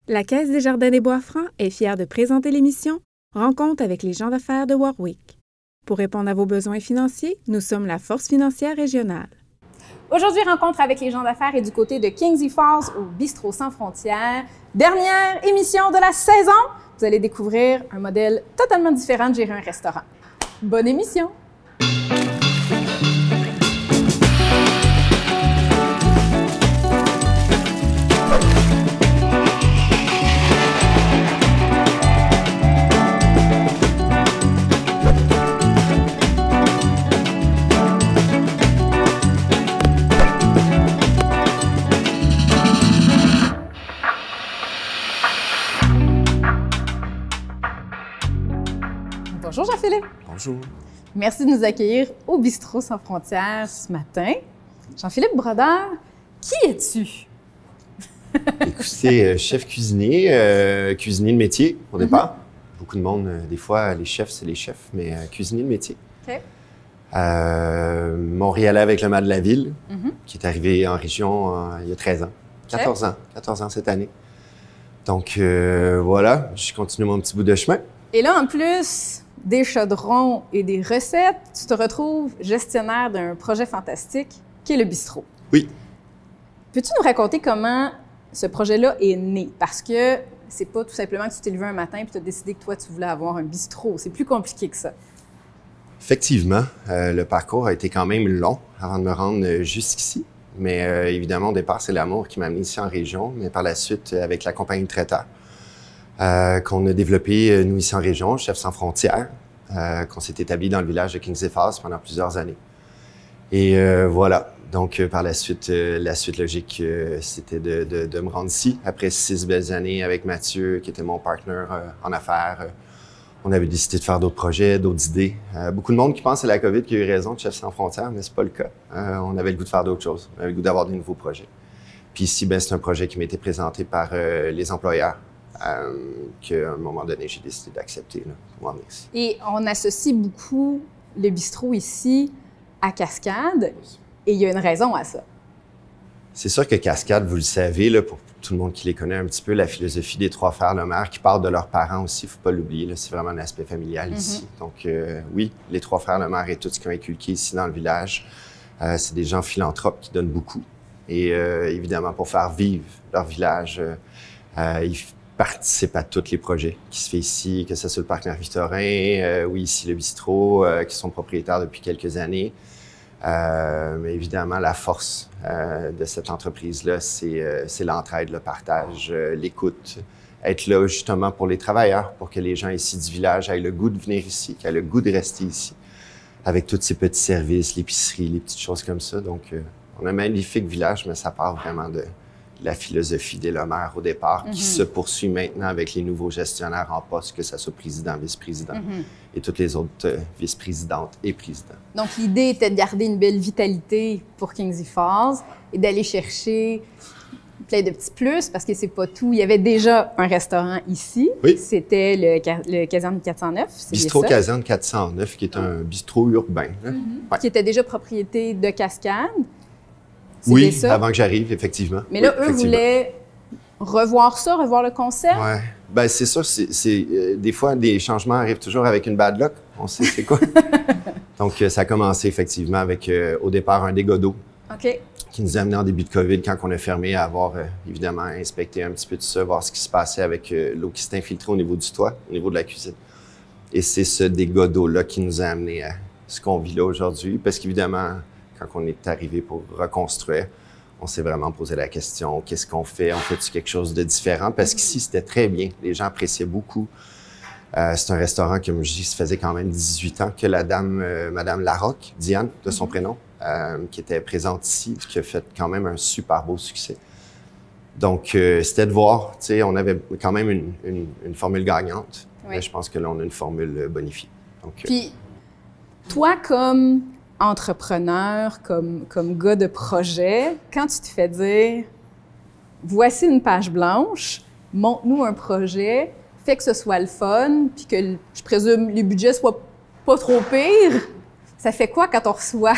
La Caisse des Jardins des Bois-Francs est fière de présenter l'émission Rencontre avec les gens d'affaires de Warwick. Pour répondre à vos besoins financiers, nous sommes la force financière régionale. Aujourd'hui, rencontre avec les gens d'affaires est du côté de Kingsley Falls au Bistrot Sans Frontières. Dernière émission de la saison. Vous allez découvrir un modèle totalement différent de gérer un restaurant. Bonne émission! Bonjour Jean-Philippe. Bonjour. Merci de nous accueillir au Bistrot Sans Frontières ce matin. Jean-Philippe Brodeur, qui es-tu? Écoutez, chef cuisinier, cuisinier de métier au départ. Beaucoup de monde, des fois, les chefs, c'est les chefs, mais cuisinier de métier. OK. Montréalais avec le mal de la ville, qui est arrivé en région il y a 13 ans. 14 ans. 14 ans cette année. Donc, voilà, je continue mon petit bout de chemin. Et là, en plus des chaudrons et des recettes, tu te retrouves gestionnaire d'un projet fantastique qui est le bistrot. Oui. Peux-tu nous raconter comment ce projet-là est né? Parce que c'est pas tout simplement que tu t'es levé un matin et tu as décidé que toi, tu voulais avoir un bistrot. C'est plus compliqué que ça. Effectivement, le parcours a été quand même long avant de me rendre jusqu'ici. Mais évidemment, au départ, c'est l'amour qui m'a amené ici en région. Mais par la suite, avec la compagnie de traiteurs, qu'on a développé, nous, ici en région, Chefs Sans Frontières, qu'on s'est établi dans le village de Kingsley Falls pendant plusieurs années. Et voilà. Donc, par la suite logique, c'était de me rendre ici. Après 6 belles années avec Mathieu, qui était mon partenaire en affaires, on avait décidé de faire d'autres projets, d'autres idées. Beaucoup de monde qui pense que c'est la COVID qui a eu raison de Chefs Sans Frontières, mais c'est pas le cas. On avait le goût de faire d'autres choses. On avait le goût d'avoir des nouveaux projets. Puis ici, c'est un projet qui m'a été présenté par les employeurs. Qu'à un moment donné, j'ai décidé d'accepter pour m'en venir ici. Et on associe beaucoup le bistrot ici à Cascade, et il y a une raison à ça. C'est sûr que Cascade, vous le savez, là, pour tout le monde qui les connaît un petit peu, la philosophie des trois frères Lemaire, qui part de leurs parents aussi, il ne faut pas l'oublier, c'est vraiment un aspect familial ici. Donc oui, les trois frères Lemaire et tout ce qu'ils ont inculqué ici dans le village, c'est des gens philanthropes qui donnent beaucoup. Et évidemment, pour faire vivre leur village, ils participent à tous les projets qui se fait ici, que ce soit le parc Marie-Victorin, oui, ici le bistrot, qui sont propriétaires depuis quelques années. Mais évidemment, la force de cette entreprise-là, c'est l'entraide, le partage, l'écoute, être là justement pour les travailleurs, pour que les gens ici du village aient le goût de venir ici, qu'ils aient le goût de rester ici, avec tous ces petits services, l'épicerie, les petites choses comme ça. Donc, on a un magnifique village, mais ça part vraiment de la philosophie des Lemaire au départ, qui se poursuit maintenant avec les nouveaux gestionnaires en poste, que ce soit président, vice-président et toutes les autres vice-présidentes et présidents. Donc, l'idée était de garder une belle vitalité pour Kingsley Falls et d'aller chercher plein de petits plus, parce que c'est pas tout. Il y avait déjà un restaurant ici. Oui. C'était le Caserne 409, c'est Bistrot bien ça? Caserne 409, qui est un bistrot urbain. Ouais. Qui était déjà propriété de Cascade. Oui, ça? Avant que j'arrive, effectivement. Mais là, oui, eux voulaient revoir ça, revoir le concept. Oui. Bien, c'est ça. Des fois, des changements arrivent toujours avec une bad luck. On sait c'est quoi. Donc, ça a commencé effectivement avec, au départ, un dégât d'eau. OK. Qui nous a amené en début de COVID, quand on a fermé, à avoir, évidemment, inspecté un petit peu tout ça, voir ce qui se passait avec l'eau qui s'est infiltrée au niveau du toit, au niveau de la cuisine. Et c'est ce dégât d'eau-là qui nous a amené à ce qu'on vit là aujourd'hui. Parce qu'évidemment, quand on est arrivé pour reconstruire, on s'est vraiment posé la question, qu'est-ce qu'on fait? On fait-tu quelque chose de différent? Parce qu'ici, c'était très bien. Les gens appréciaient beaucoup. C'est un restaurant, comme je dis, ça faisait quand même 18 ans que la dame, Madame Larocque, Diane, de son prénom, qui était présente ici, qui a fait quand même un super beau succès. Donc, c'était de voir, tu sais, on avait quand même une formule gagnante. Oui. Mais je pense que là, on a une formule bonifiée. Donc, puis, toi, comme entrepreneur, comme gars de projet, quand tu te fais dire « Voici une page blanche, montre-nous un projet, fais que ce soit le fun, puis que, je présume, les budgets soient pas trop pires », ça fait quoi quand on reçoit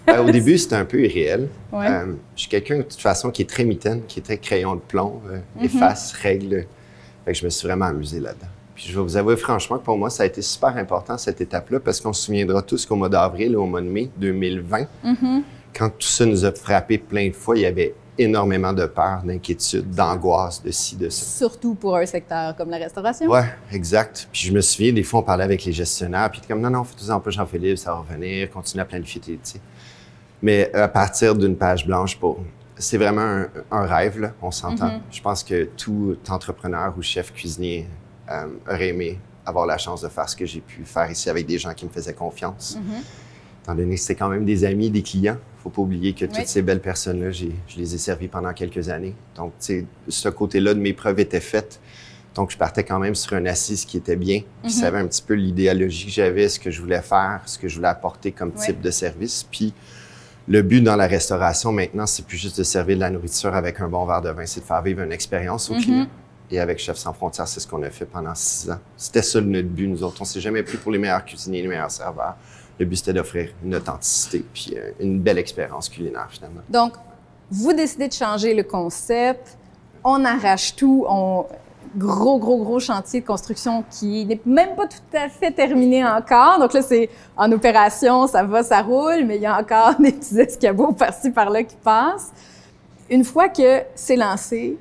Au début, c'était un peu irréel. Ouais. Je suis quelqu'un, de toute façon, qui est très mitaine, qui est très crayon de plomb, efface, règle. Fait que je me suis vraiment amusé là-dedans. Puis je vais vous avouer franchement que pour moi, ça a été super important, cette étape-là, parce qu'on se souviendra tous qu'au mois d'avril et au mois de mai 2020, quand tout ça nous a frappé plein de fois, il y avait énormément de peur, d'inquiétude, d'angoisse, de ci, de ça. Surtout pour un secteur comme la restauration. Oui, exact. Puis je me souviens, des fois, on parlait avec les gestionnaires, puis comme, non, faites-en pas, Jean-Philippe, ça va revenir, continuez à planifier, tu sais. Mais à partir d'une page blanche, c'est vraiment un rêve, là, on s'entend. Je pense que tout entrepreneur ou chef cuisinier aurait aimé avoir la chance de faire ce que j'ai pu faire ici avec des gens qui me faisaient confiance. Étant donné que c'était quand même des amis, des clients. Faut pas oublier que toutes ces belles personnes-là, je les ai servis pendant quelques années. Donc, tu sais, ce côté-là de mes preuves était faite. Donc, je partais quand même sur une assise qui était bien. Puis, je savais un petit peu l'idéologie que j'avais, ce que je voulais faire, ce que je voulais apporter comme type de service. Puis, le but dans la restauration, maintenant, c'est plus juste de servir de la nourriture avec un bon verre de vin, c'est de faire vivre une expérience aux clients. Et avec Chefs sans frontières, c'est ce qu'on a fait pendant 6 ans. C'était ça notre but, nous autres. On s'est jamais pris pour les meilleurs cuisiniers, les meilleurs serveurs. Le but, c'était d'offrir une authenticité puis une belle expérience culinaire, finalement. Donc, vous décidez de changer le concept. On arrache tout. Gros chantier de construction qui n'est même pas tout à fait terminé encore. Donc là, c'est en opération, ça va, ça roule, mais il y a encore des petits escabeaux par-ci, par-là qui passent. Une fois que c'est lancé,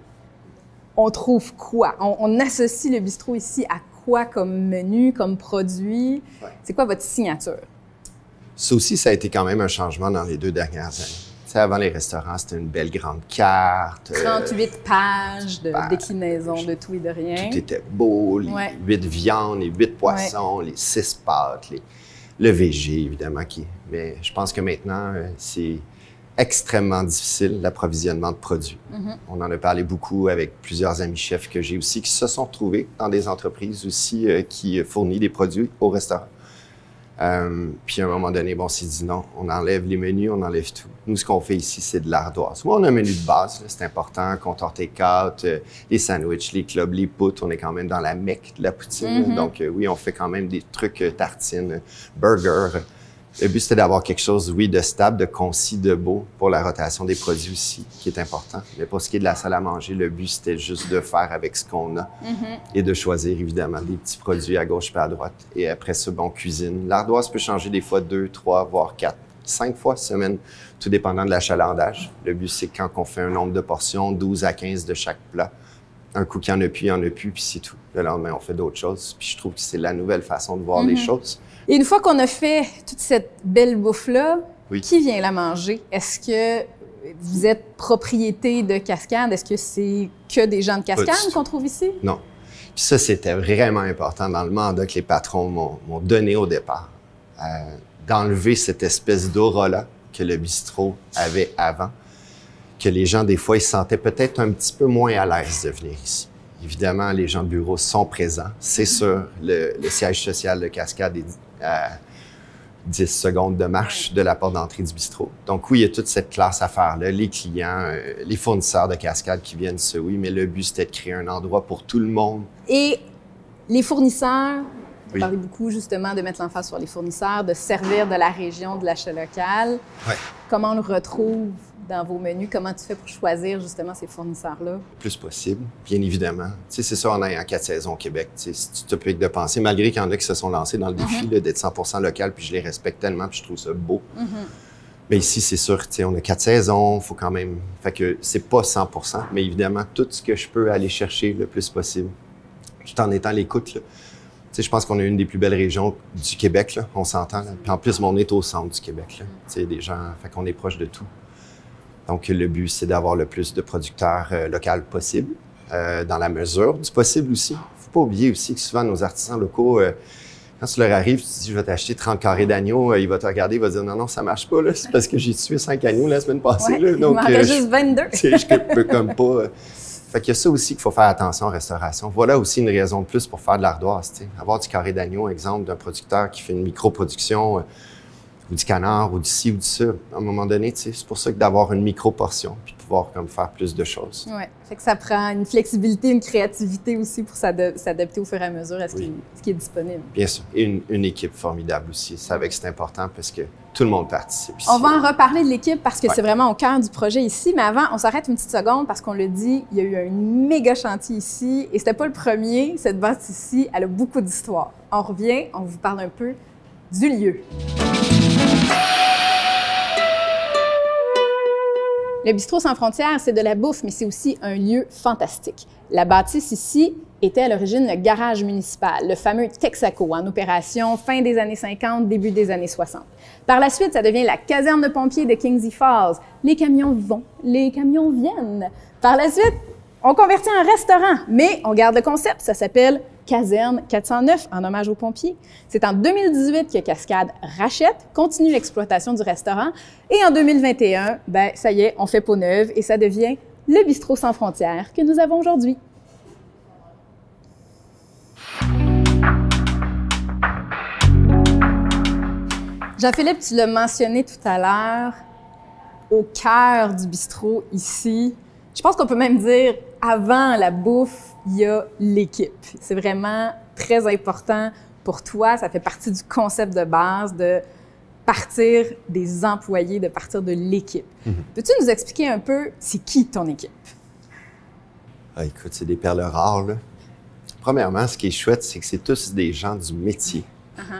on trouve quoi? On associe le bistrot ici à quoi comme menu, comme produit? Ouais. C'est quoi votre signature? Ça aussi, ça a été quand même un changement dans les 2 dernières années. Tu sais, avant les restaurants, c'était une belle grande carte. 38 pages de déclinaison de tout et de rien. Tout était beau, les 8 viandes, les 8 poissons, les 6 pâtes, le végé, évidemment. Mais je pense que maintenant, c'est extrêmement difficile, l'approvisionnement de produits. On en a parlé beaucoup avec plusieurs amis chefs que j'ai aussi qui se sont trouvés dans des entreprises aussi qui fournissent des produits au restaurant. Puis à un moment donné, on s'est dit non, on enlève les menus, on enlève tout. Nous, ce qu'on fait ici, c'est de l'ardoise. Moi, on a un menu de base, c'est important, comptoir take-out, les sandwichs, les clubs, les poutres, on est quand même dans la mecque de la poutine. Donc oui, on fait quand même des trucs tartines, burgers. Le but, c'était d'avoir quelque chose, oui, de stable, de concis, de beau pour la rotation des produits aussi, qui est important. Mais pour ce qui est de la salle à manger, le but, c'était juste de faire avec ce qu'on a et de choisir, évidemment, des petits produits à gauche et à droite. Et après ça, on cuisine. L'ardoise peut changer des fois 2, 3, voire 4, 5 fois semaine, tout dépendant de l'achalandage. Le but, c'est quand on fait un nombre de portions, 12 à 15 de chaque plat. Un coup qu'il y en a plus, il y en a plus, puis c'est tout. Le lendemain, on fait d'autres choses. Puis je trouve que c'est la nouvelle façon de voir les choses. Et une fois qu'on a fait toute cette belle bouffe-là, qui vient la manger? Est-ce que vous êtes propriété de Cascade? Est-ce que c'est que des gens de Cascade qu'on trouve ici? Non. Puis ça, c'était vraiment important dans le mandat que les patrons m'ont donné au départ. D'enlever cette espèce d'aura-là que le bistrot avait avant, que les gens, des fois, ils se sentaient peut-être un petit peu moins à l'aise de venir ici. Évidemment, les gens de bureau sont présents. C'est sûr, le siège social de Cascade est à 10 secondes de marche de la porte d'entrée du bistrot. Donc oui, il y a toute cette classe à faire là, les clients, les fournisseurs de Cascade qui viennent, oui, mais le but, c'était de créer un endroit pour tout le monde. Et les fournisseurs, vous parlez beaucoup justement de mettre l'emphase sur les fournisseurs, de servir de la région, de l'achat local. Comment on le retrouve dans vos menus? Comment tu fais pour choisir justement ces fournisseurs-là? Le plus possible, bien évidemment. Tu sais, c'est ça en ayant 4 saisons au Québec. Tu sais, si tu te piques de penser, malgré qu'il y en a qui se sont lancés dans le défi d'être 100% local, puis je les respecte tellement, puis je trouve ça beau. Mais ici, c'est sûr, tu sais, on a 4 saisons, il faut quand même... Fait que c'est pas 100%, mais évidemment, tout ce que je peux aller chercher le plus possible, tout en étant à l'écoute, là. Tu sais, je pense qu'on a une des plus belles régions du Québec, là, on s'entend. Là. Puis en plus, on est au centre du Québec, là. Tu sais, des gens... Fait qu'on est proche de tout. Donc, le but, c'est d'avoir le plus de producteurs locaux possible, dans la mesure du possible aussi. Il ne faut pas oublier aussi que souvent, nos artisans locaux, quand tu leur arrives, tu te dis, je vais t'acheter 30 carrés d'agneau, il va te regarder, il va dire, non, ça marche pas, là, c'est parce que j'ai tué 5 agneaux la semaine passée. Là, donc, il m'en reste juste 22. Tu sais, je peux comme pas... Fait qu'il y a ça aussi qu'il faut faire attention en restauration. Voilà aussi une raison de plus pour faire de l'ardoise, tu sais. Avoir du carré d'agneau, exemple, d'un producteur qui fait une micro-production... ou du canard, ou du ci ou du ça. À un moment donné, tu sais, c'est pour ça que d'avoir une micro-portion, puis de pouvoir comme faire plus de choses. Oui, fait que ça prend une flexibilité, une créativité aussi pour s'adapter au fur et à mesure à ce qui est disponible. Bien sûr. Et une équipe formidable aussi. C'est avec que c'est important parce que tout le monde participe ici. On va en reparler de l'équipe parce que c'est vraiment au cœur du projet ici. Mais avant, on s'arrête une petite seconde parce qu'on le dit, il y a eu un méga chantier ici et c'était pas le premier. Cette bâtisse ici, elle a beaucoup d'histoire. On revient, on vous parle un peu du lieu. Le Bistrot Sans Frontières, c'est de la bouffe, mais c'est aussi un lieu fantastique. La bâtisse ici était à l'origine le garage municipal, le fameux Texaco, en opération fin des années 50, début des années 60. Par la suite, ça devient la caserne de pompiers de Kingsley Falls. Les camions vont, les camions viennent. Par la suite, on convertit en restaurant, mais on garde le concept, ça s'appelle Caserne 409, en hommage aux pompiers. C'est en 2018 que Cascade rachète, continue l'exploitation du restaurant, et en 2021, ben ça y est, on fait peau neuve et ça devient le Bistrot Sans Frontières que nous avons aujourd'hui. Jean-Philippe, tu l'as mentionné tout à l'heure, au cœur du bistrot ici, je pense qu'on peut même dire, avant la bouffe, il y a l'équipe. C'est vraiment très important pour toi. Ça fait partie du concept de base de partir des employés, de partir de l'équipe. Peux-tu nous expliquer un peu, c'est qui ton équipe? Ah, écoute, c'est des perles rares, là. Premièrement, ce qui est chouette, c'est que c'est tous des gens du métier,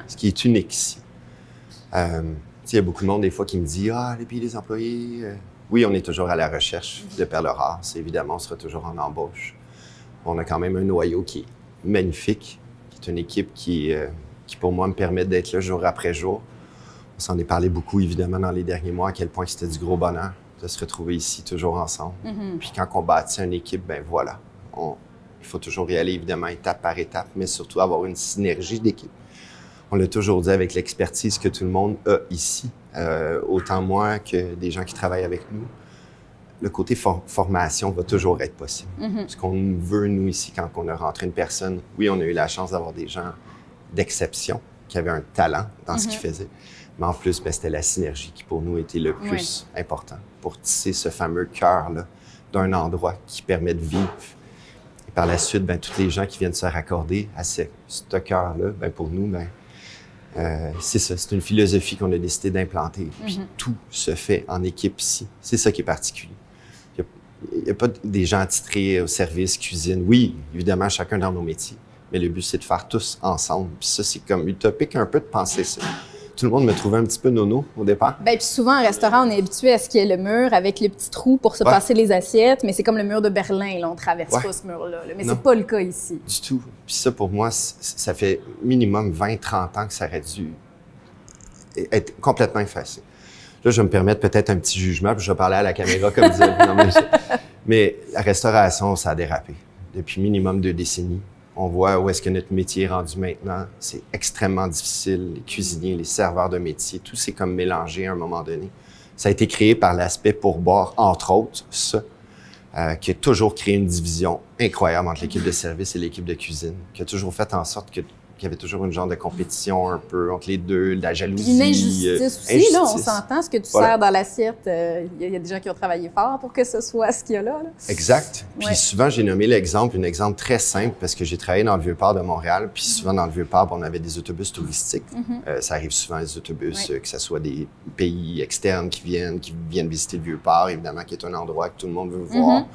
ce qui est unique ici. Il y a beaucoup de monde, des fois, qui me dit « Ah, et puis les employés... Oui, on est toujours à la recherche de perles rares. C'est évidemment, on sera toujours en embauche. On a quand même un noyau qui est magnifique, qui est une équipe qui pour moi, me permet d'être là jour après jour. On s'en est parlé beaucoup, évidemment, dans les derniers mois, à quel point c'était du gros bonheur de se retrouver ici, toujours ensemble. Puis quand on bâtit une équipe, ben voilà, il faut toujours y aller, évidemment, étape par étape, mais surtout avoir une synergie d'équipe. On l'a toujours dit avec l'expertise que tout le monde a ici, autant moi que des gens qui travaillent avec nous. Le côté formation va toujours être possible. Ce qu'on veut, nous, ici, quand on a rentré une personne, oui, on a eu la chance d'avoir des gens d'exception, qui avaient un talent dans ce qu'ils faisaient. Mais en plus, ben, c'était la synergie qui, pour nous, était le plus important pour tisser ce fameux cœur-là d'un endroit qui permet de vivre. Et par la suite, ben, tous les gens qui viennent se raccorder à ce cœur-là, ben, pour nous, ben, c'est ça, c'est une philosophie qu'on a décidé d'implanter. Puis tout se fait en équipe ici. C'est ça qui est particulier. Il n'y a pas des gens attitrés au service, cuisine. Oui, évidemment, chacun dans nos métiers. Mais le but, c'est de faire tous ensemble. Puis ça, c'est comme utopique un peu de penser ça. Tout le monde me trouvait un petit peu nono au départ. Bien, puis souvent, en restaurant, on est habitué à ce qu'il y ait le mur avec les petits trous pour se passer les assiettes, mais c'est comme le mur de Berlin, là, on ne traverse pas ce mur-là. Mais c'est pas le cas ici. Du tout. Puis ça, pour moi, ça fait minimum 20-30 ans que ça aurait dû être complètement effacé. Là, je vais me permettre peut-être un petit jugement, puis je vais parler à la caméra comme disait. Mais la restauration, ça a dérapé. Depuis minimum 2 décennies. On voit où est-ce que notre métier est rendu maintenant. C'est extrêmement difficile. Les cuisiniers, les serveurs de métier, tout s'est comme mélangé à un moment donné. Ça a été créé par l'aspect pourboire, entre autres, ça, qui a toujours créé une division incroyable entre l'équipe de service et l'équipe de cuisine, qui a toujours fait en sorte qu'il y avait toujours une genre de compétition un peu entre les deux, de la jalousie. Une injustice aussi, là, on s'entend, ce que tu sers dans l'assiette, il y a des gens qui ont travaillé fort pour que ce soit ce qu'il y a là. Exact. Puis souvent, j'ai nommé un exemple très simple, parce que j'ai travaillé dans le Vieux-Port de Montréal, puis souvent dans le Vieux-Port, on avait des autobus touristiques. Ça arrive souvent, les autobus, que ce soit des pays externes qui viennent visiter le Vieux-Port, évidemment, qui est un endroit que tout le monde veut voir.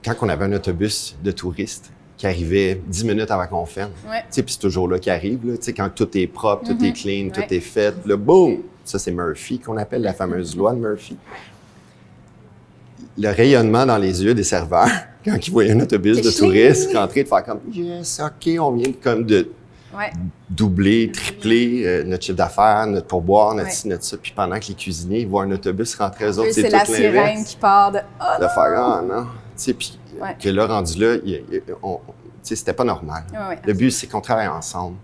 Quand on avait un autobus de touristes, qui arrivait 10 minutes avant qu'on ferme. Puis c'est toujours là qu'il arrive, là, quand tout est propre, tout est clean, tout est fait, là, boum! Ça, c'est Murphy, qu'on appelle la fameuse loi de Murphy. Le rayonnement dans les yeux des serveurs, quand ils voyaient un autobus de touristes rentrer, de faire comme « Yes, OK, on vient de doubler, tripler notre chiffre d'affaires, notre pourboire, notre ci, notre ça. » Puis pendant que les cuisiniers voient un autobus rentrer, eux autres, c'est tout l'inverse. C'est la sirène qui part de « Oh non! » De faire « Ah non! » Puis que là, rendu là, c'était pas normal. Le but, c'est qu'on travaille ensemble,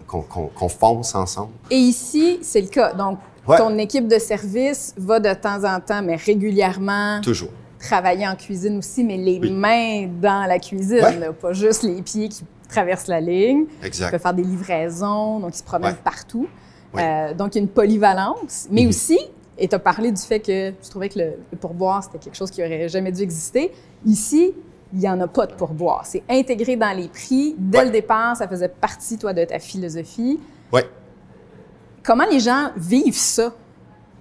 qu'on fonce ensemble. Et ici, c'est le cas. Donc, ton équipe de service va de temps en temps, mais régulièrement, toujours travailler en cuisine aussi, mais les mains dans la cuisine, là, pas juste les pieds qui traversent la ligne. Exact. Ils peuvent faire des livraisons, donc ils se promènent partout. Oui. Donc, il y a une polyvalence, mais aussi, et tu as parlé du fait que tu trouvais que le pourboire, c'était quelque chose qui aurait jamais dû exister. Ici, il n'y en a pas de pourboire. C'est intégré dans les prix. Dès le départ, ça faisait partie, toi, de ta philosophie. Oui. Comment les gens vivent ça?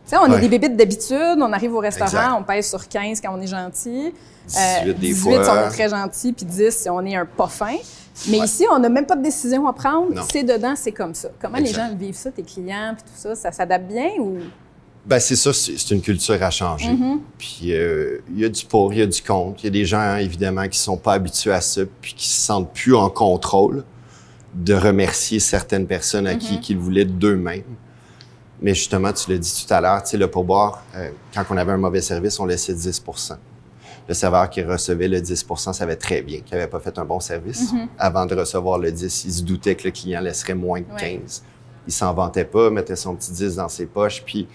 Tu sais, on est des bébites d'habitude, on arrive au restaurant, on pèse sur 15 quand on est gentil. 18 des 18 fois. si on est très gentil, puis 10 si on est un pas fin. Mais ici, on n'a même pas de décision à prendre. C'est dedans, c'est comme ça. Comment les gens vivent ça, tes clients, puis tout ça? Ça s'adapte bien ou... Ben c'est ça, c'est une culture à changer. Puis il y a du pour, il y a du contre. Il y a des gens, évidemment, qui sont pas habitués à ça, puis qui se sentent plus en contrôle de remercier certaines personnes à qui qu'ils voulaient d'eux-mêmes. Mais justement, tu l'as dit tout à l'heure, tu sais, le pourboire, quand on avait un mauvais service, on laissait 10 %. Le serveur qui recevait le 10 % savait très bien qu'il n'avait pas fait un bon service. Avant de recevoir le 10, il se doutait que le client laisserait moins que 15. Il s'en vantait pas, mettait son petit 10 dans ses poches, puis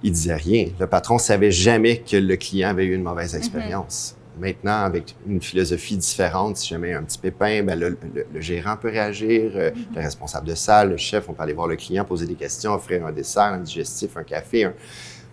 il disait rien. Le patron savait jamais que le client avait eu une mauvaise expérience. Maintenant, avec une philosophie différente, si jamais il y a un petit pépin, ben le gérant peut réagir, le responsable de salle, le chef, on peut aller voir le client, poser des questions, offrir un dessert, un digestif, un café.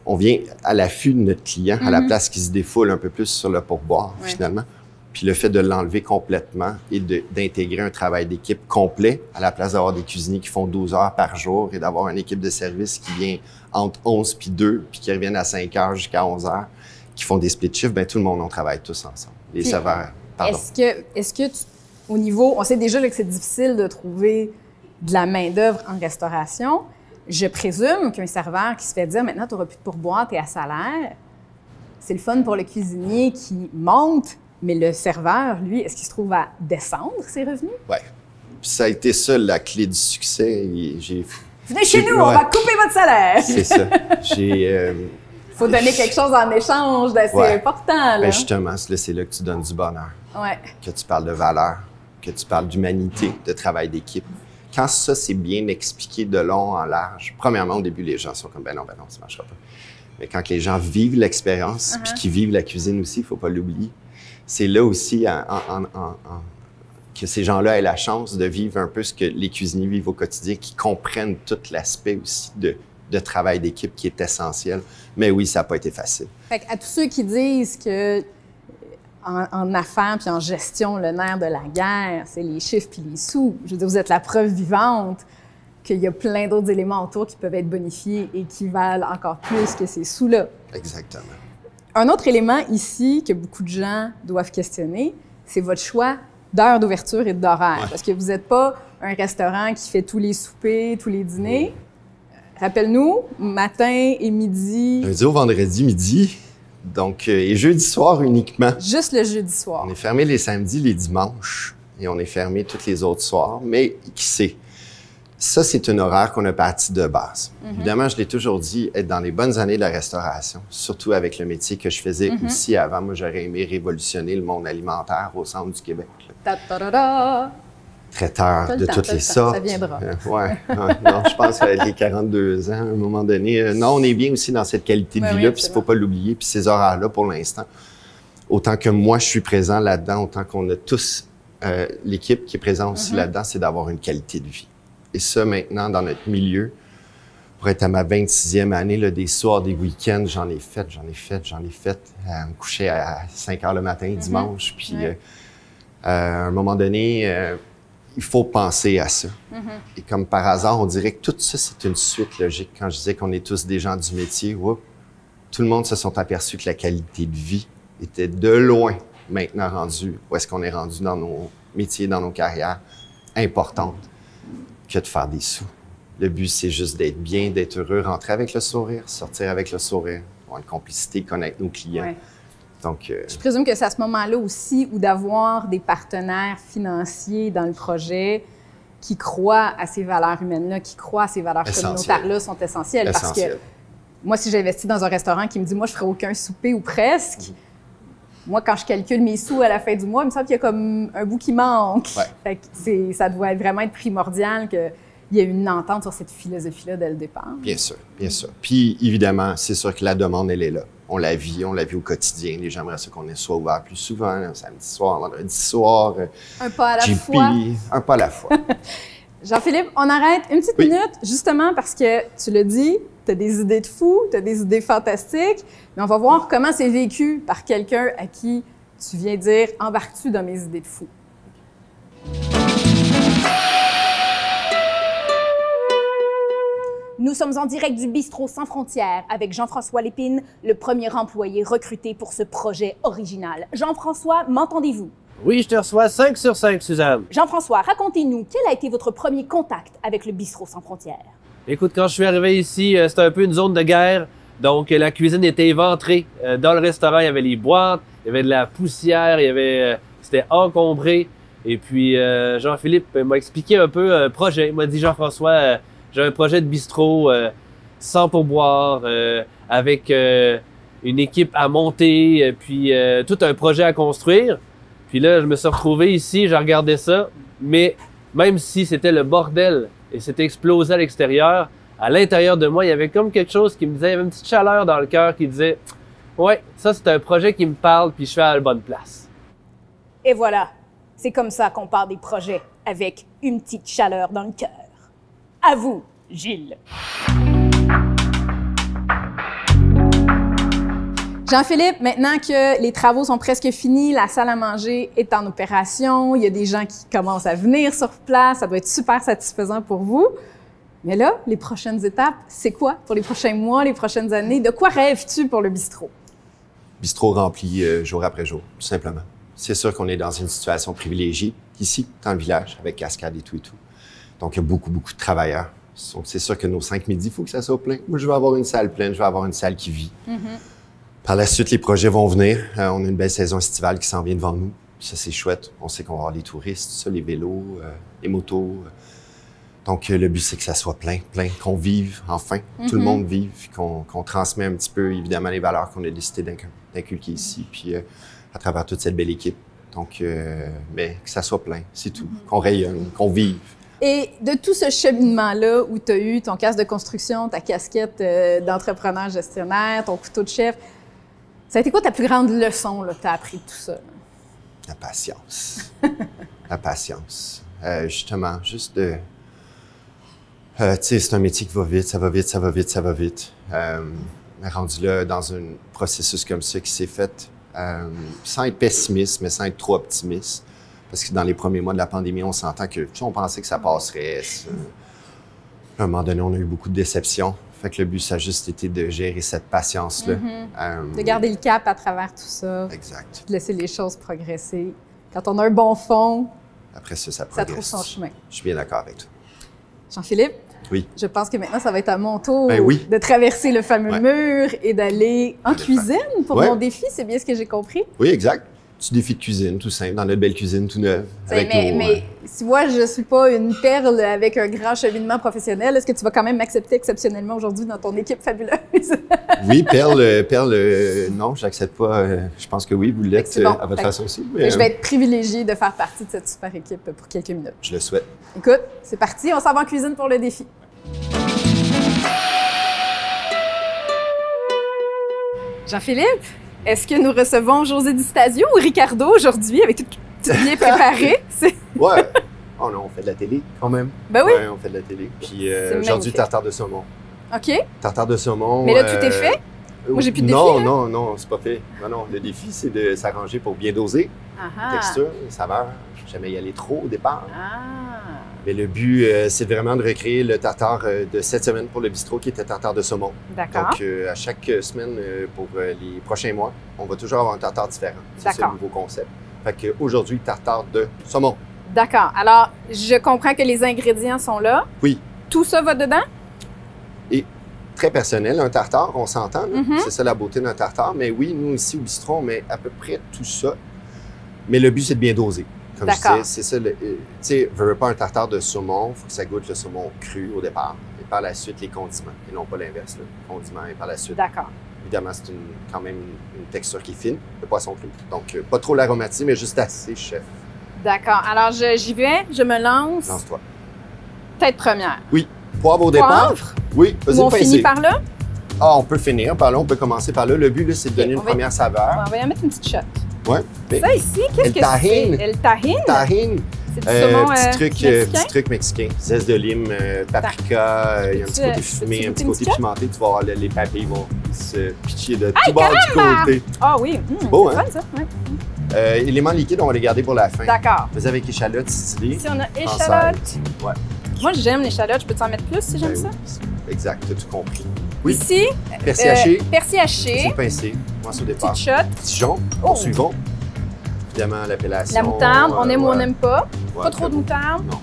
On vient à l'affût de notre client, à la place qu'il se défoule un peu plus sur le pourboire, finalement. Puis le fait de l'enlever complètement et d'intégrer un travail d'équipe complet, à la place d'avoir des cuisiniers qui font 12 heures par jour et d'avoir une équipe de service qui vient entre 11 puis 2, puis qui reviennent à 5 heures jusqu'à 11 heures, qui font des split shifts, bien tout le monde, on travaille tous ensemble. Les serveurs, pardon. Est-ce que au niveau, on sait déjà là, que c'est difficile de trouver de la main-d'œuvre en restauration. Je présume qu'un serveur qui se fait dire maintenant, tu n'auras plus de pourboire, tu es à salaire, c'est le fun pour le cuisinier qui monte, mais le serveur, lui, est-ce qu'il se trouve à descendre ses revenus? Oui. Ça a été ça la clé du succès. Venez chez nous, on va couper votre salaire! C'est ça. Il faut donner quelque chose en échange d'assez important. Là. Ben justement, c'est là que tu donnes du bonheur. Que tu parles de valeur, que tu parles d'humanité, de travail d'équipe. Quand ça, c'est bien expliqué de long en large, premièrement, au début, les gens sont comme, ben non, ça ne marchera pas. Mais quand les gens vivent l'expérience, puis qu'ils vivent la cuisine aussi, il ne faut pas l'oublier, c'est là aussi que ces gens-là aient la chance de vivre un peu ce que les cuisiniers vivent au quotidien, qui comprennent tout l'aspect aussi de travail d'équipe qui est essentiel. Mais oui, ça n'a pas été facile. Fait à tous ceux qui disent que en affaires puis en gestion, le nerf de la guerre, c'est les chiffres puis les sous. Je veux dire, vous êtes la preuve vivante qu'il y a plein d'autres éléments autour qui peuvent être bonifiés et qui valent encore plus que ces sous-là. Exactement. Un autre élément ici que beaucoup de gens doivent questionner, c'est votre choix d'heure d'ouverture et d'horaire. Parce que vous n'êtes pas un restaurant qui fait tous les soupers, tous les dîners. Rappelle-nous, matin et midi. Lundi au vendredi midi, donc, et jeudi soir uniquement. Juste le jeudi soir. On est fermé les samedis, les dimanches, et on est fermé tous les autres soirs. Mais qui sait? Ça, c'est un horaire qu'on a parti de base. Évidemment, je l'ai toujours dit, être dans les bonnes années de la restauration, surtout avec le métier que je faisais aussi avant. Moi, j'aurais aimé révolutionner le monde alimentaire au centre du Québec. Traiteur de toutes les sortes. Ça viendra. Non, je pense qu'avec les 42 ans, à un moment donné, non, on est bien aussi dans cette qualité de vie-là, puis il ne faut pas l'oublier. Puis ces horaires-là, pour l'instant, autant que moi, je suis présent là-dedans, autant qu'on a tous, l'équipe qui est présente aussi là-dedans, c'est d'avoir une qualité de vie. Et ça, maintenant, dans notre milieu, pour être à ma 26e année, là, des soirs, des week-ends, j'en ai fait. Me coucher à 5 heures le matin, dimanche, puis à un moment donné... il faut penser à ça. Et comme par hasard, on dirait que tout ça, c'est une suite logique. Quand je disais qu'on est tous des gens du métier, tout le monde se sont aperçus que la qualité de vie était de loin maintenant rendue, où est-ce qu'on est rendu dans nos métiers, dans nos carrières, importante que de faire des sous. Le but, c'est juste d'être bien, d'être heureux, rentrer avec le sourire, sortir avec le sourire, avoir une complicité, connaître nos clients. Donc, je présume que c'est à ce moment-là aussi où d'avoir des partenaires financiers dans le projet qui croient à ces valeurs humaines-là, qui croient à ces valeurs communautaires-là sont essentielles. Parce que moi, si j'investis dans un restaurant qui me dit « moi, je ferai aucun souper ou presque », moi, quand je calcule mes sous à la fin du mois, il me semble qu'il y a comme un bout qui manque. Fait que ça doit vraiment être primordial qu'il y ait une entente sur cette philosophie-là dès le départ. Bien sûr, bien sûr. Puis, évidemment, c'est sûr que la demande, elle est là. On la vit au quotidien. Les gens aimeraient ça qu'on soit ouvert plus souvent, samedi soir, vendredi soir. Un pas à la fois. Un pas à la fois. Jean-Philippe, on arrête une petite minute, justement parce que tu l'as dit, tu as des idées de fou, tu as des idées fantastiques, mais on va voir comment c'est vécu par quelqu'un à qui tu viens dire « embarques-tu dans mes idées de fou ». Nous sommes en direct du Bistrot Sans Frontières avec Jean-François Lépine, le premier employé recruté pour ce projet original. Jean-François, m'entendez-vous? Oui, je te reçois 5 sur 5, Suzanne. Jean-François, racontez-nous, quel a été votre premier contact avec le Bistrot Sans Frontières? Écoute, quand je suis arrivé ici, c'était un peu une zone de guerre. Donc, la cuisine était éventrée. Dans le restaurant, il y avait les boîtes, il y avait de la poussière, c'était encombré. Et puis, Jean-Philippe m'a expliqué un peu un projet. Il m'a dit, Jean-François, j'ai un projet de bistrot sans pourboire, avec une équipe à monter, puis tout un projet à construire. Puis là, je me suis retrouvé ici, j'ai regardé ça, mais même si c'était le bordel et c'était explosé à l'extérieur, à l'intérieur de moi, il y avait comme quelque chose qui me disait, il y avait une petite chaleur dans le cœur qui disait « Ouais, ça c'est un projet qui me parle, puis je suis à la bonne place. » Et voilà, c'est comme ça qu'on part des projets, avec une petite chaleur dans le cœur. À vous, Gilles. Jean-Philippe, maintenant que les travaux sont presque finis, la salle à manger est en opération, il y a des gens qui commencent à venir sur place, ça doit être super satisfaisant pour vous. Mais là, les prochaines étapes, c'est quoi pour les prochains mois, les prochaines années? De quoi rêves-tu pour le bistrot? Bistrot rempli jour après jour, tout simplement. C'est sûr qu'on est dans une situation privilégiée ici, dans le village, avec Cascade et tout. Donc, il y a beaucoup de travailleurs. Donc, c'est sûr que nos 5 midis, il faut que ça soit plein. Moi, je veux avoir une salle pleine, je veux avoir une salle qui vit. Par la suite, les projets vont venir. On a une belle saison estivale qui s'en vient devant nous. Ça, c'est chouette. On sait qu'on va avoir les touristes, ça, les vélos, les motos. Donc, le but, c'est que ça soit plein, qu'on vive, enfin, tout le monde vive, qu'on transmet un petit peu, évidemment, les valeurs qu'on a décidé d'inculquer ici, puis à travers toute cette belle équipe. Donc, mais que ça soit plein, c'est tout. Qu'on rayonne, qu'on vive. Et de tout ce cheminement-là où tu as eu ton casque de construction, ta casquette d'entrepreneur gestionnaire, ton couteau de chef, ça a été quoi ta plus grande leçon que tu as appris de tout ça? La patience. La patience. Justement, juste de... tu sais, c'est un métier qui va vite, ça va vite, ça va vite, ça va vite. Rendu là, dans un processus comme ça qui s'est fait sans être pessimiste, mais sans être trop optimiste. Parce que dans les premiers mois de la pandémie, on s'entend que, tu sais, on pensait que ça passerait. À un moment donné, on a eu beaucoup de déceptions. Fait que le but, ça a juste été de gérer cette patience-là. De garder le cap à travers tout ça. Exact. De laisser les choses progresser. Quand on a un bon fond, après ça progresse. Ça trouve son chemin. Je suis bien d'accord avec toi. Jean-Philippe? Oui. Je pense que maintenant, ça va être à mon tour oui. de traverser le fameux mur et d'aller en cuisine pour mon défi. C'est bien ce que j'ai compris? Oui, exact. Petit défi de cuisine, tout simple, dans notre belle cuisine, tout neuve. Mais si moi, je ne suis pas une perle avec un grand cheminement professionnel, est-ce que tu vas quand même m'accepter exceptionnellement aujourd'hui dans ton équipe fabuleuse? Oui, perle, non, je n'accepte pas. Je pense que oui, vous l'êtes à votre façon aussi. Mais, je vais être privilégiée de faire partie de cette super équipe pour quelques minutes. Je le souhaite. Écoute, c'est parti, on s'en va en cuisine pour le défi. Jean-Philippe? Est-ce que nous recevons José Di Stasio ou Ricardo aujourd'hui avec tout bien préparé? Ouais. Oh non, on fait de la télé quand même. Ben oui. Ouais, on fait de la télé. Puis aujourd'hui, tartare de saumon. OK. Tartare de saumon. Mais là, tout est fait? Moi, j'ai plus de défi. Non, c'est pas fait. Non, le défi, c'est de s'arranger pour bien doser. Texture, saveur. Jamais y aller trop au départ. Mais le but, c'est vraiment de recréer le tartare de cette semaine pour le bistrot qui était tartare de saumon. D'accord. Donc, à chaque semaine pour les prochains mois, on va toujours avoir un tartare différent. C'est ça le nouveau concept. Fait qu'aujourd'hui, tartare de saumon. D'accord. Alors, je comprends que les ingrédients sont là. Oui. Tout ça va dedans? Et très personnel, un tartare, on s'entend. C'est ça la beauté d'un tartare. Mais oui, nous ici au bistrot, on met à peu près tout ça. Mais le but, c'est de bien doser. Comme je disais, c'est ça. Tu sais, veux pas un tartare de saumon, il faut que ça goûte le saumon cru au départ. Et par la suite, les condiments. Et non pas l'inverse, le condiment et par la suite. D'accord. Évidemment, c'est quand même une texture qui est fine, le poisson cru. Donc, pas trop l'aromatisme, mais juste assez, chef. D'accord. Alors, j'y vais, je me lance. Lance-toi. Tête première. Oui. Poivre au départ. Poivre? Oui, vas-y, on finit par là? Ah, on peut finir par là, on peut commencer par là. Le but, là, c'est de donner une première saveur. On va y en mettre une petite shot. Ouais. Ça ici, qu'est-ce que c'est? El tahine. El tahine? Tahine, C'est du saumon petit truc mexicain. Zeste de lime, paprika, il y a un petit côté fumé, un petit côté pimenté. Tu vas voir, les papilles vont se pitcher de tout bord du côté. Ah oui, c'est beau, c'est hein? fun, ça. Ouais. Éléments liquides, on va les garder pour la fin. D'accord. Vas-y avec échalotes, stylé. Ici, on a échalote. Ouais. Moi, j'aime l'échalote. Je peux t'en mettre plus si j'aime ça? Oui. Exact, t'as tout compris. Oui. Ici, persil haché. Persil haché. C'est pincé. Moi, c'est au départ. Petite shot. Dijon. Oh. Poursuivons. Évidemment, l'appellation. La moutarde, on aime ou on n'aime pas. Ouais, Pas trop de moutarde. Non.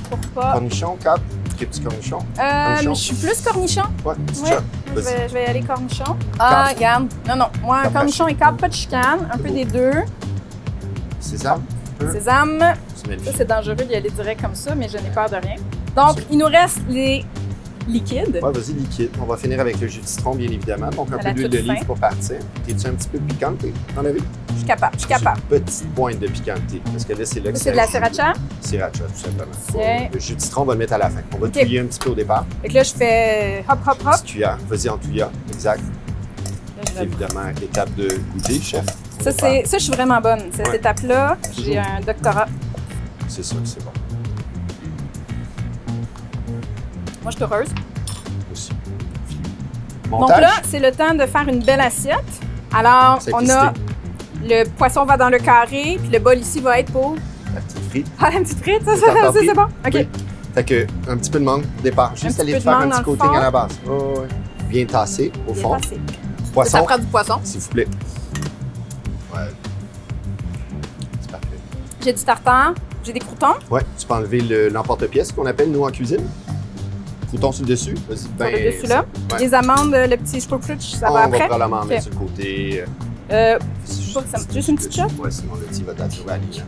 Pour pas. Cornichon, 4. Quel petit cornichon? Je suis plus cornichon. Ouais, petit Ouais. shot. Je Vas-y. vais y aller cornichon. Ah, regarde. Non. Moi, Cap cornichon haché. et câble, pas de chicane. Un peu des deux. Sésame. Sésame. Tu mets le Ça, c'est dangereux d'y aller direct comme ça, mais je n'ai peur de rien. Donc, il nous reste les liquides. Ouais, vas-y, liquide. On va finir avec le jus de citron, bien évidemment. Donc, un À la peu d'huile toute d'olive fin. pour partir. Es-tu un petit peu piquante? T'en as vu? Je suis capable. Une petite pointe de piquanteté. Parce que là, c'est là que Ça, c'est de la sriracha. Sriracha, tout simplement. Tiens. Le jus de citron, on va le mettre à la fin. On va Ok. touiller un petit peu au départ. Fait que là, je fais hop, hop, hop. Petite cuillère. Vas-y en touillant. Exact. Là, je vais- Évidemment, avec l'étape de goûter, chef. Ça, je suis vraiment bonne. Cette Ouais. étape-là, j'ai Toujours. un doctorat. C'est ça que c'est bon. Moi, je suis heureuse. Aussi. Donc Montage. là, c'est le temps de faire une belle assiette. Alors, on Simplicité. a le poisson va dans le carré, puis le bol ici va être pour... La petite frite. Ah, une petite frite, ça, C'est encore c'est pris. bon. OK. Oui. Fait que, un petit peu de mangue au départ. Juste petit aller peu de faire un mangue petit dans le coating fond. à la base. Oh, ouais. Bien tassé au Bien fond. passé. Ça Poisson, prend du poisson. s'il vous plaît. Ouais. C'est parfait. J'ai du tartare, j'ai des croutons Ouais, tu peux enlever l'emporte-pièce qu'on appelle, nous, en cuisine. Crouton sur le dessus. Vas-y, sur ben, le dessus là. Ouais. Les amandes, le petit sprouklutch, ça On va va après. probablement en Ok. mettre sur le côté. Juste une petite shot? Ouais, sinon le petit va t'attirer à l'île.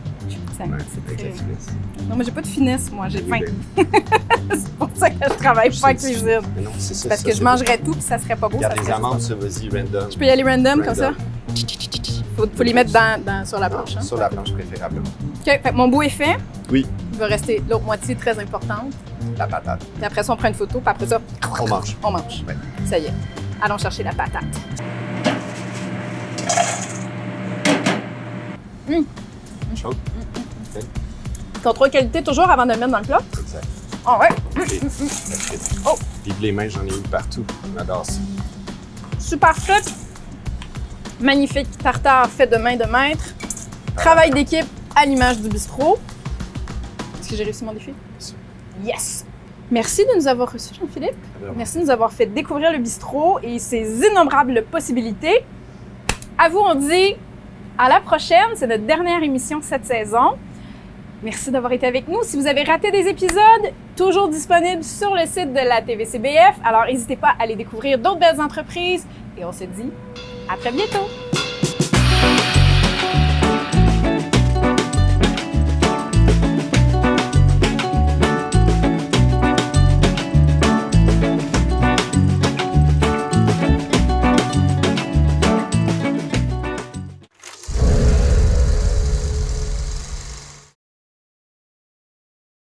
Ça, Ouais, c'est avec la très- finesse. Non, mais j'ai pas de finesse, moi, j'ai faim. Ben, C'est pour ça que je travaille pas en cuisine. mais non, c'est ça. Parce que je mangerais tout, puis ça serait pas beau. Regarde ça les serait amandes, juste ça, vas-y, random. pas- Je peux y aller random comme ça? Random. Faut les mettre sur la planche. Hein? Sur la planche, préférablement. OK, fait que mon bout est fait. Oui, Il va rester l'autre moitié très importante. la patate. Puis après ça, on prend une photo, puis après ça, On mange. on mange. Ouais. Ça y est. Allons chercher la patate. Chaud. Contrôle qualité toujours avant de le mettre dans le plat. Exact. Ah ouais. Oh! Vive les mains, j'en ai eu partout. J'adore ça. Super fait. Magnifique tartare fait de main de maître. Travail d'équipe à l'image du bistrot. Est-ce que j'ai réussi mon défi? sûr. Yes! Merci de nous avoir reçus, Jean-Philippe. Merci de nous avoir fait découvrir le bistrot et ses innombrables possibilités. À vous, on dit à la prochaine. C'est notre dernière émission cette saison. Merci d'avoir été avec nous. Si vous avez raté des épisodes, toujours disponibles sur le site de la TVCBF. Alors, n'hésitez pas à aller découvrir d'autres belles entreprises. Et on se dit à très bientôt!